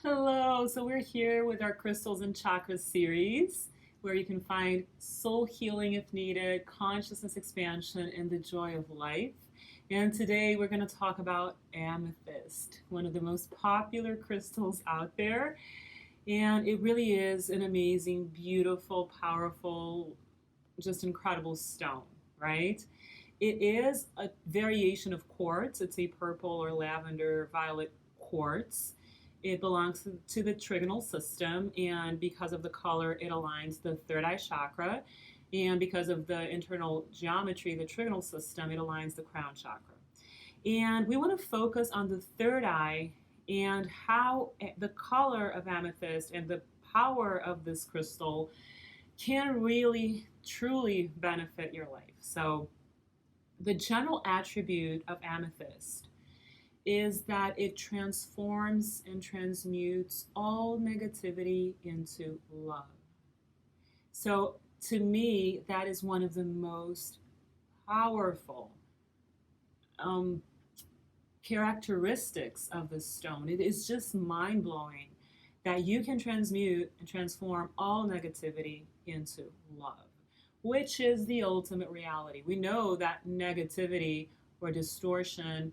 Hello, so we're here with our Crystals and Chakras series where you can find soul healing if needed, consciousness expansion, and the joy of life. And today we're going to talk about amethyst, one of the most popular crystals out there. And it really is an amazing, beautiful, powerful, just incredible stone, right? It is a variation of quartz. It's a purple or lavender violet quartz. It belongs to the trigonal system, and because of the color, it aligns the third eye chakra. And because of the internal geometry, the trigonal system, it aligns the crown chakra. And we want to focus on the third eye and how the color of amethyst and the power of this crystal can really, truly benefit your life. So, the general attribute of amethyst is that it transforms and transmutes all negativity into love. So to me, that is one of the most powerful characteristics of this stone. It is just mind-blowing that you can transmute and transform all negativity into love, which is the ultimate reality. We know that negativity or distortion,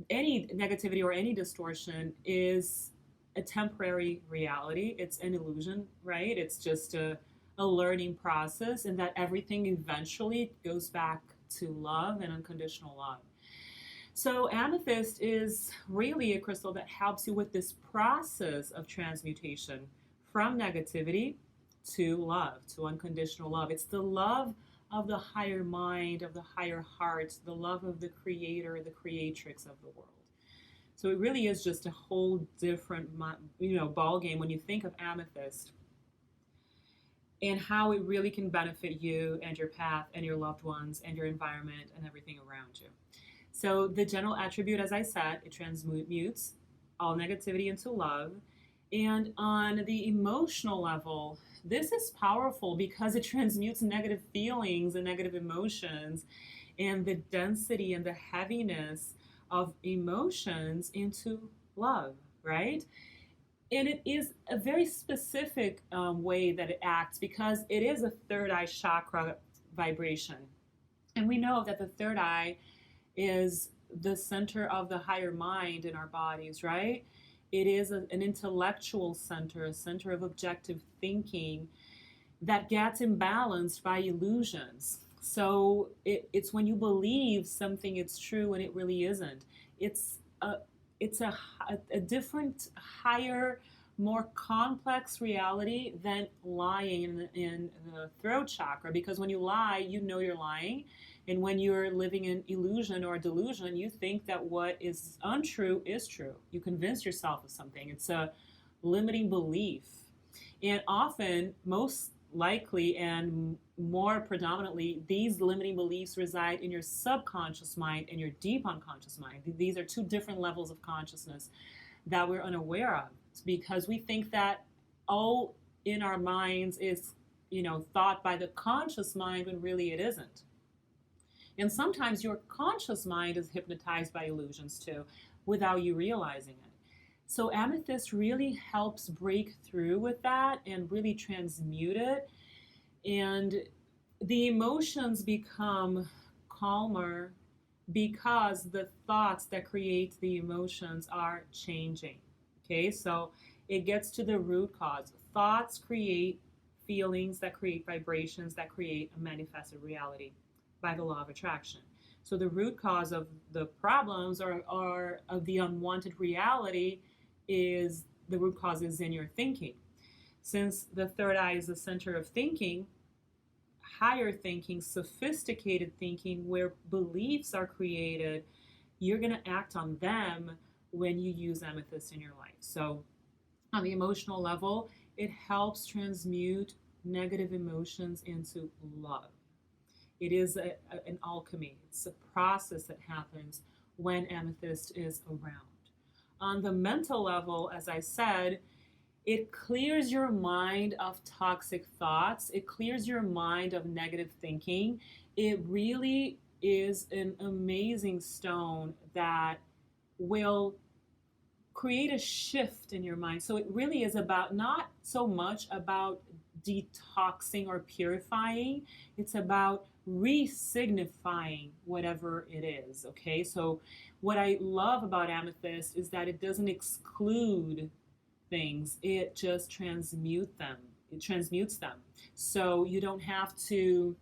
any negativity or any distortion is a temporary reality. It's an illusion, right? It's just a learning process, and that everything eventually goes back to love and unconditional love. So amethyst is really a crystal that helps you with this process of transmutation from negativity to love, to unconditional love. It's the love of the higher mind, of the higher heart, the love of the creator, the creatrix of the world. So it really is just a whole different, ball game when you think of amethyst and how it really can benefit you and your path and your loved ones and your environment and everything around you. So the general attribute, as I said, it transmutes all negativity into love. And on the emotional level, this is powerful because it transmutes negative feelings and negative emotions and the density and the heaviness of emotions into love, right? And it is a very specific way that it acts because it is a third eye chakra vibration. And we know that the third eye is the center of the higher mind in our bodies, right? It is an intellectual center, a center of objective thinking that gets imbalanced by illusions. So it's when you believe something is true and it really isn't. It's a different, higher, more complex reality than lying in the throat chakra. Because when you lie, you know you're lying. And when you're living in illusion or delusion, you think that what is untrue is true. You convince yourself of something. It's a limiting belief. And often, most likely and more predominantly, these limiting beliefs reside in your subconscious mind and your deep unconscious mind. These are two different levels of consciousness that we're unaware of. It's because we think that all in our minds is, thought by the conscious mind when really it isn't. And sometimes your conscious mind is hypnotized by illusions too, without you realizing it. So amethyst really helps break through with that and really transmute it. And the emotions become calmer because the thoughts that create the emotions are changing. Okay, so it gets to the root cause. Thoughts create feelings that create vibrations that create a manifested reality by the law of attraction. So the root cause of the problems or of the unwanted reality is the root cause is in your thinking. Since the third eye is the center of thinking, higher thinking, sophisticated thinking, where beliefs are created, you're going to act on them when you use amethyst in your life. So on the emotional level, it helps transmute negative emotions into love. It is an alchemy. It's a process that happens when amethyst is around. On the mental level, as I said, it clears your mind of toxic thoughts. It clears your mind of negative thinking. It really is an amazing stone that will create a shift in your mind. So it really is about not so much about detoxing or purifying, it's about re-signifying whatever it is. Okay, so what I love about amethyst is that it doesn't exclude things, it just transmutes them. So you don't have to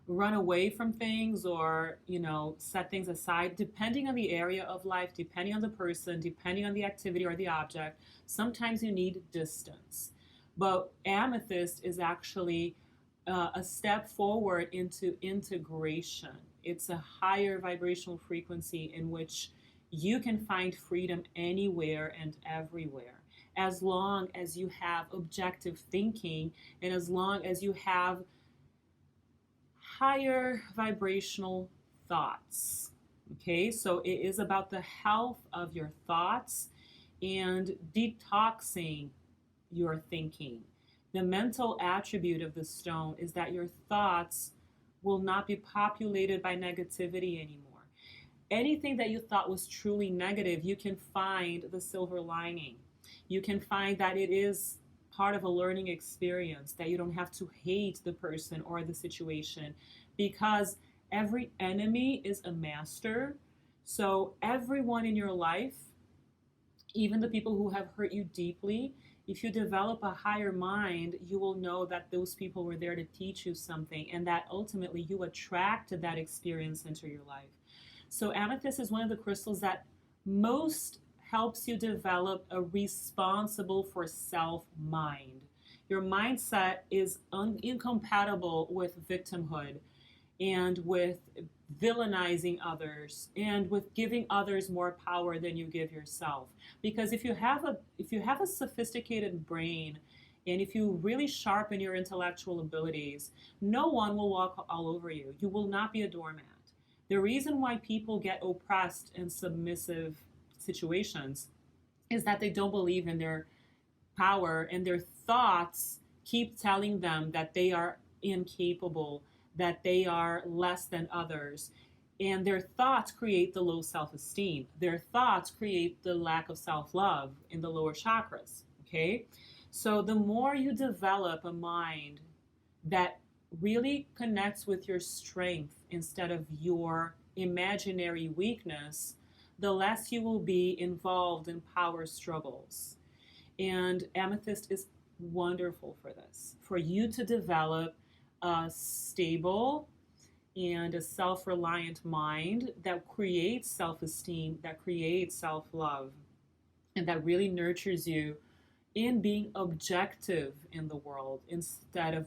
run away from things or set things aside depending on the area of life, depending on the person, depending on the activity or the object. Sometimes you need distance, but amethyst is actually a step forward into integration. It's a higher vibrational frequency in which you can find freedom anywhere and everywhere, as long as you have objective thinking and as long as you have higher vibrational thoughts. Okay, so it is about the health of your thoughts and detoxing your thinking. The mental attribute of the stone is that your thoughts will not be populated by negativity anymore. Anything that you thought was truly negative, you can find the silver lining. You can find that it is part of a learning experience, that you don't have to hate the person or the situation, because every enemy is a master. So everyone in your life, even the people who have hurt you deeply, if you develop a higher mind, you will know that those people were there to teach you something, and that ultimately you attracted that experience into your life. So amethyst is one of the crystals that most helps you develop a responsible for self mind. Your mindset is incompatible with victimhood and with villainizing others and with giving others more power than you give yourself. Because if you have a sophisticated brain and if you really sharpen your intellectual abilities, no one will walk all over you. You will not be a doormat. The reason why people get oppressed in submissive situations is that they don't believe in their power, and their thoughts keep telling them that they are incapable, that they are less than others. And their thoughts create the low self-esteem. Their thoughts create the lack of self-love in the lower chakras. Okay? So the more you develop a mind that really connects with your strength instead of your imaginary weakness, the less you will be involved in power struggles. And amethyst is wonderful for this, for you to develop a stable and a self-reliant mind that creates self-esteem, that creates self-love, and that really nurtures you in being objective in the world instead of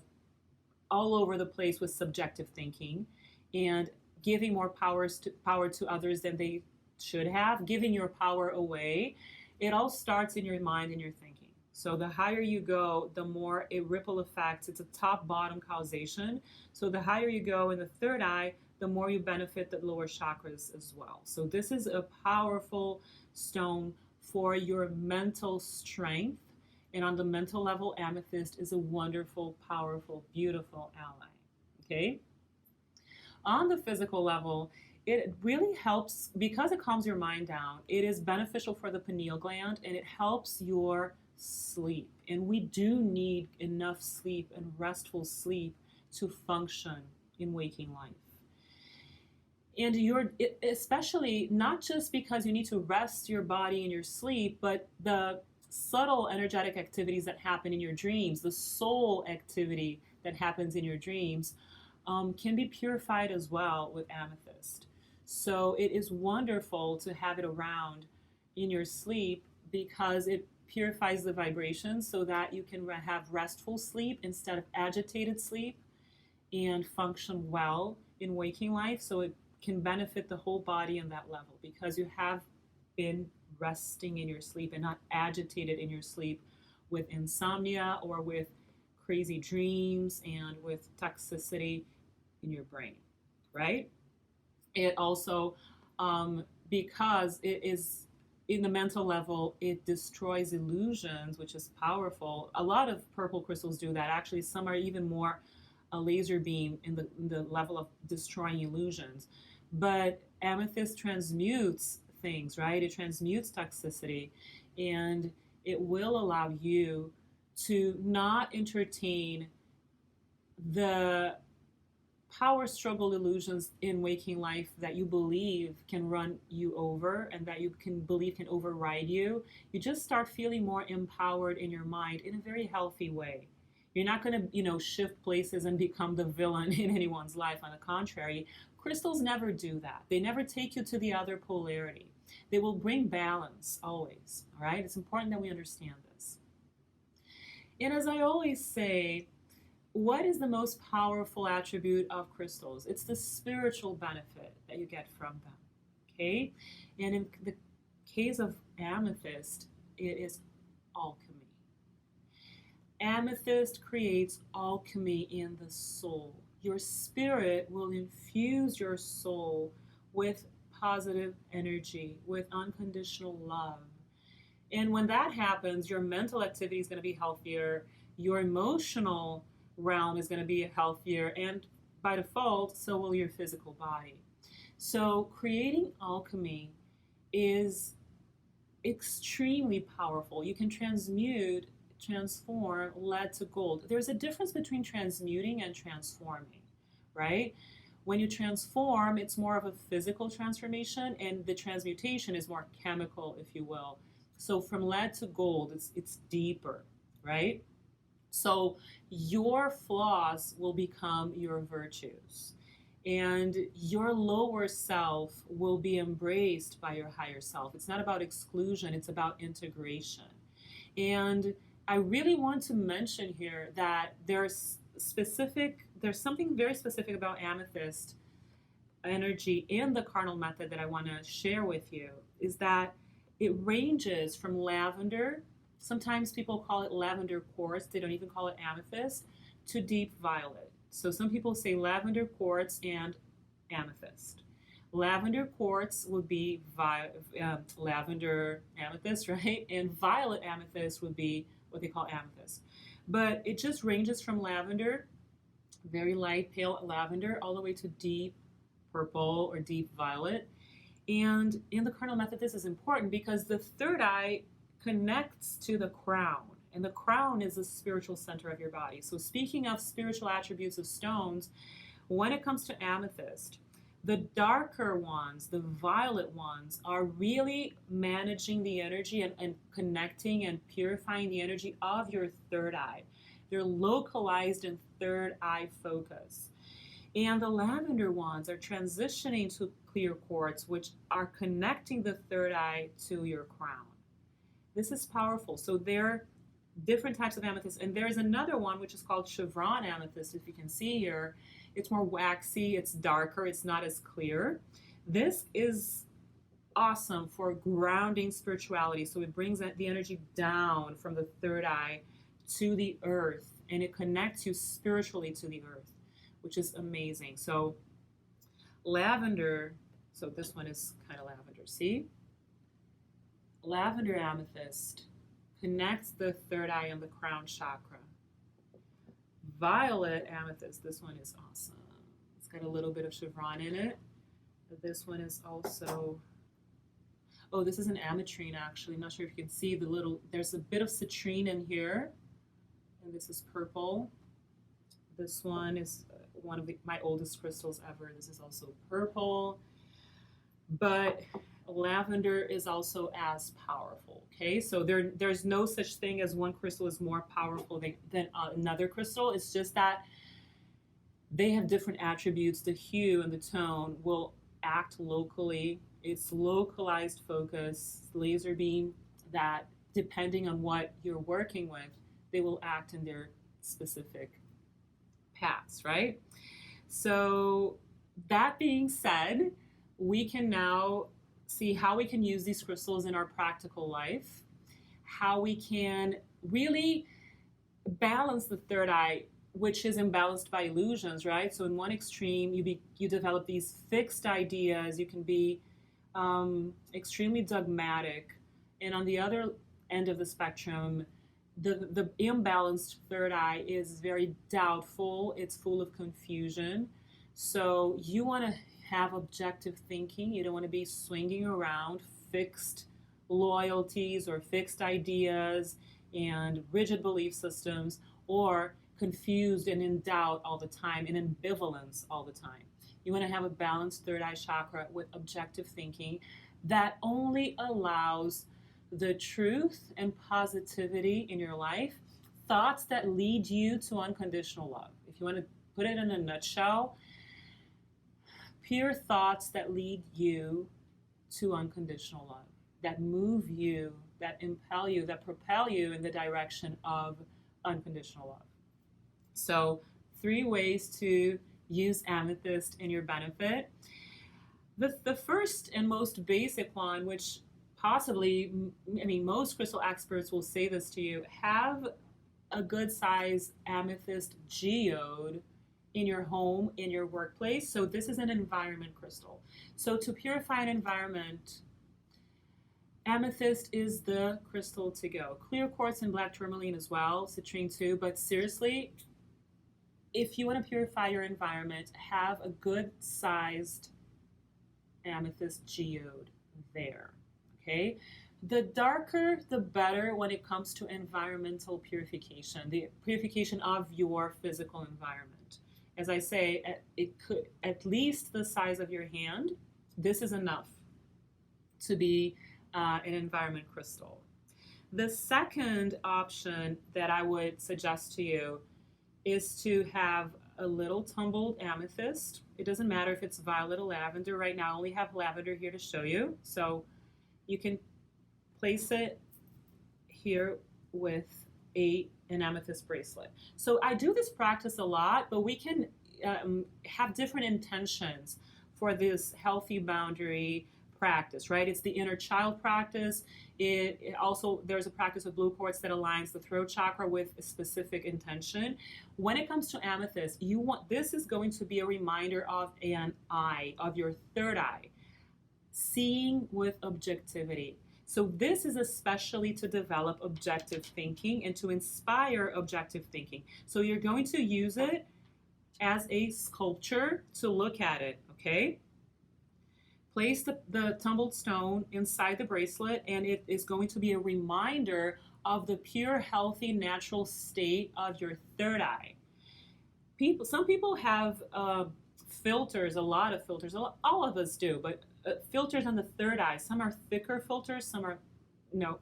all over the place with subjective thinking and giving more power to others than they should have, giving your power away. It all starts in your mind and your thinking. So the higher you go, the more it ripple effects. It's a top-bottom causation. So the higher you go in the third eye, the more you benefit the lower chakras as well. So this is a powerful stone for your mental strength. And on the mental level, amethyst is a wonderful, powerful, beautiful ally. Okay? On the physical level, it really helps because it calms your mind down. It is beneficial for the pineal gland and it helps your sleep. And we do need enough sleep and restful sleep to function in waking life. And especially not just because you need to rest your body in your sleep, but the subtle energetic activities that happen in your dreams, the soul activity that happens in your dreams, can be purified as well with amethyst. So it is wonderful to have it around in your sleep because it purifies the vibrations so that you can have restful sleep instead of agitated sleep and function well in waking life. So it can benefit the whole body on that level because you have been resting in your sleep and not agitated in your sleep with insomnia or with crazy dreams and with toxicity in your brain, right? It also, because it is in the mental level, it destroys illusions, which is powerful. A lot of purple crystals do that. Actually, some are even more a laser beam in the level of destroying illusions. But amethyst transmutes things, right? It transmutes toxicity, and it will allow you to not entertain the power struggle illusions in waking life that you believe can run you over and that you can believe can override you. You just start feeling more empowered in your mind in a very healthy way. You're not going to, shift places and become the villain in anyone's life. On the contrary, crystals never do that. They never take you to the other polarity. They will bring balance always, all right? It's important that we understand this. And as I always say, what is the most powerful attribute of crystals? It's the spiritual benefit that you get from them, okay? And in the case of amethyst, it is alchemy. Amethyst creates alchemy in the soul. Your spirit will infuse your soul with positive energy, with unconditional love. And when that happens, your mental activity is going to be healthier, your emotional realm is going to be healthier, and by default, so will your physical body. So creating alchemy is extremely powerful. You can transform lead to gold. There's a difference between transmuting and transforming, right? When you transform, it's more of a physical transformation, and the transmutation is more chemical, if you will. So from lead to gold, it's deeper, right? So your flaws will become your virtues, and your lower self will be embraced by your higher self. It's not about exclusion, it's about integration. And I really want to mention here that there's something very specific about amethyst energy in the carnal method that I want to share with you, is that it ranges from lavender. Sometimes people call it lavender quartz. They don't even call it amethyst, to deep violet. So some people say lavender quartz and amethyst. Lavender quartz would be lavender amethyst, right? And violet amethyst would be what they call amethyst. But it just ranges from lavender, very light pale lavender, all the way to deep purple or deep violet. And in the carnal method, this is important because the third eye connects to the crown, and the crown is the spiritual center of your body. So speaking of spiritual attributes of stones, when it comes to amethyst, the darker ones, the violet ones, are really managing the energy and connecting and purifying the energy of your third eye. They're localized in third eye focus. And the lavender ones are transitioning to clear quartz, which are connecting the third eye to your crown. This is powerful. So there are different types of amethyst. And there's another one which is called chevron amethyst, if you can see here. It's more waxy, it's darker, it's not as clear. This is awesome for grounding spirituality. So it brings the energy down from the third eye to the earth, and it connects you spiritually to the earth, which is amazing. So lavender, so this one is kind of lavender, see? Lavender amethyst connects the third eye and the crown chakra. Violet amethyst, this one is awesome. It's got a little bit of chevron in it. This one is also, oh, this is an ametrine actually. I'm not sure if you can see there's a bit of citrine in here. And this is purple. This one is one of my oldest crystals ever. This is also purple. But lavender is also as powerful, okay? So there's no such thing as one crystal is more powerful than another crystal. It's just that they have different attributes. The hue and the tone will act locally. It's localized focus, laser beam, that depending on what you're working with, they will act in their specific paths, right? So that being said, we can now see how we can use these crystals in our practical life, how we can really balance the third eye, which is imbalanced by illusions, right? So in one extreme, you develop these fixed ideas, you can be extremely dogmatic, and on the other end of the spectrum, the imbalanced third eye is very doubtful, it's full of confusion. So you want to have objective thinking. You don't want to be swinging around fixed loyalties or fixed ideas and rigid belief systems, or confused and in doubt all the time, in ambivalence all the time. You want to have a balanced third eye chakra with objective thinking that only allows the truth and positivity in your life, thoughts that lead you to unconditional love. If you want to put it in a nutshell, pure thoughts that lead you to unconditional love, that move you, that impel you, that propel you in the direction of unconditional love. So 3 ways to use amethyst in your benefit. The first and most basic one, which possibly, I mean, most crystal experts will say this to you, have a good size amethyst geode in your home, in your workplace. So this is an environment crystal. So to purify an environment, amethyst is the crystal to go. Clear quartz and black tourmaline as well, citrine too, but seriously, if you want to purify your environment, have a good sized amethyst geode there. Okay, the darker the better when it comes to environmental purification, the purification of your physical environment. As I say, it could at least the size of your hand. This is enough to be an environment crystal. The second option that I would suggest to you is to have a little tumbled amethyst. It doesn't matter if it's violet or lavender. Right now I only have lavender here to show you. So you can place it here with an amethyst bracelet. So I do this practice a lot, but we can have different intentions for this healthy boundary practice, right? It's the inner child practice. It also, there's a practice of blue quartz that aligns the throat chakra with a specific intention. When it comes to amethyst, this is going to be a reminder of an eye, of your third eye, seeing with objectivity. So this is especially to develop objective thinking and to inspire objective thinking. So you're going to use it as a sculpture to look at it, okay? Place the tumbled stone inside the bracelet, and it is going to be a reminder of the pure, healthy, natural state of your third eye. Some people have filters, a lot of filters, all of us do, but filters on the third eye. Some are thicker filters, some are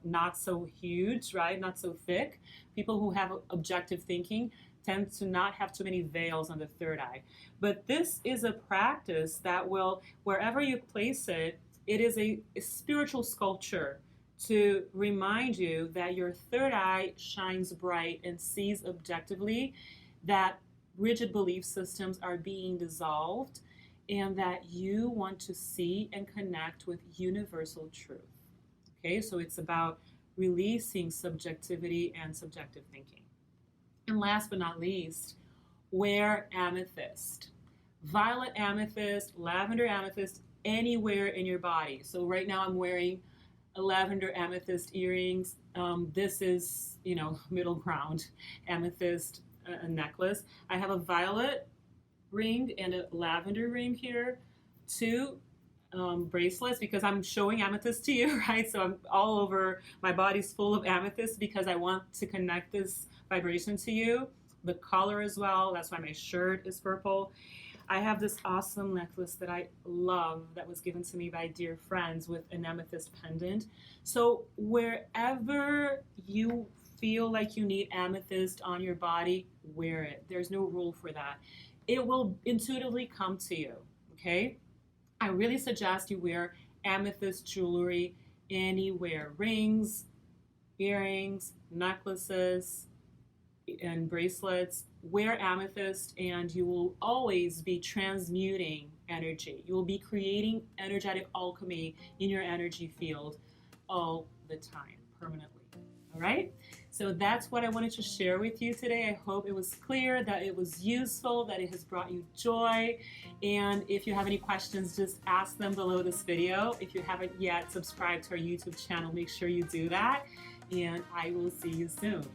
not so huge, right? Not so thick. People who have objective thinking tend to not have too many veils on the third eye. But this is a practice that will, wherever you place it, it is a spiritual sculpture to remind you that your third eye shines bright and sees objectively, that rigid belief systems are being dissolved, and that you want to see and connect with universal truth. Okay, so it's about releasing subjectivity and subjective thinking. And last but not least, wear amethyst. Violet amethyst, lavender amethyst, anywhere in your body. So right now I'm wearing a lavender amethyst earrings. This is, middle ground amethyst necklace. I have a violet ring and a lavender ring here, 2 bracelets, because I'm showing amethyst to you, right? So I'm all over, my body's full of amethyst because I want to connect this vibration to you. The color as well, that's why my shirt is purple. I have this awesome necklace that I love that was given to me by dear friends with an amethyst pendant. So wherever you feel like you need amethyst on your body, wear it. There's no rule for that. It will intuitively come to you, okay? I really suggest you wear amethyst jewelry anywhere. Rings, earrings, necklaces, and bracelets. Wear amethyst and you will always be transmuting energy. You will be creating energetic alchemy in your energy field all the time, permanently. All right? So that's what I wanted to share with you today. I hope it was clear, that it was useful, that it has brought you joy. And if you have any questions, just ask them below this video. If you haven't yet subscribed to our YouTube channel, make sure you do that. And I will see you soon.